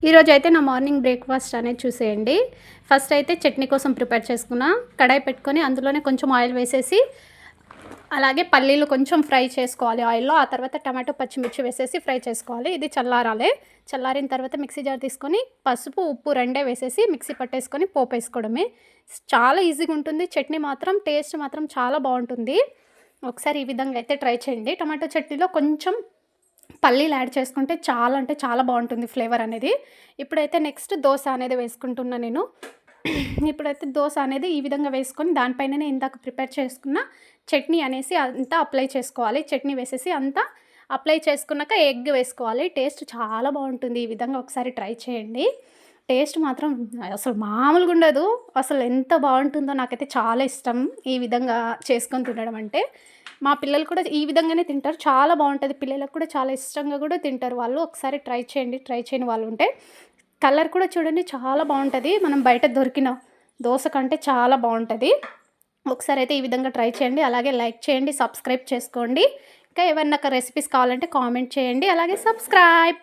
ఈరోజైతే నా morning breakfast అనేది చూసేయండి. ఫస్ట్ అయితే చట్నీ కోసం ప్రిపేర్ చేసుకున్నా. కడాయి పెట్టుకొని అందులోనే కొంచెం ఆయిల్ వేసేసి, అలాగే పల్లీలు కొంచెం ఫ్రై చేసుకోవాలి ఆయిల్‌లో. ఆ తర్వాత టమాటో, పచ్చిమిర్చి వేసేసి ఫ్రై చేసుకోవాలి. ఇది చల్లారాలి. చల్లారిన తర్వాత మిక్సీ జార్ తీసుకొని పసుపు, ఉప్పు రెండే వేసేసి మిక్సీ పట్టేసుకొని పోపేసుకోవడమే. చాలా ఈజీగా ఉంటుంది. చట్నీ మాత్రం టేస్ట్ మాత్రం చాలా బావుంటుంది. ఒకసారి ఈ విధంగా అయితే ట్రై చేయండి. టమాటో చట్నీలో కొంచెం పల్లీలు యాడ్ చేసుకుంటే చాలా అంటే చాలా బావుంటుంది ఫ్లేవర్ అనేది. ఇప్పుడైతే నెక్స్ట్ దోస అనేది వేసుకుంటున్నా నేను. ఇప్పుడైతే దోస అనేది ఈ విధంగా వేసుకొని దానిపైననే ఇందాక ప్రిపేర్ చేసుకున్న చట్నీ అనేసి అంతా అప్లై చేసుకోవాలి. చట్నీ వేసేసి అంతా అప్లై చేసుకున్నాక ఎగ్ వేసుకోవాలి. టేస్ట్ చాలా బావుంటుంది. ఈ విధంగా ఒకసారి ట్రై చేయండి. టేస్ట్ మాత్రం అసలు మామూలుగుండదు. అసలు ఎంత బావుంటుందో నాకైతే చాలా ఇష్టం ఈ విధంగా చేసుకొని తినడం అంటే. మా పిల్లలు కూడా ఈ విధంగానే తింటారు. చాలా బావుంటది. పిల్లలకు కూడా చాలా ఇష్టంగా కూడా తింటారు వాళ్ళు. ఒకసారి ట్రై చేయండి. ట్రై చేయని వాళ్ళుంటే. కలర్ కూడా చూడండి చాలా బావుంటది. మనం బయట దొరికిన దోస కంటే చాలా బావుంటది. ఒకసారయితే ఈ విధంగా ట్రై చేయండి. అలాగే లైక్ చేయండి, సబ్స్క్రైబ్ చేసుకోండి. ఇంకా ఏవన్నా రెసిపీస్ కావాలంటే కామెంట్ చేయండి. అలాగే సబ్స్క్రైబ్.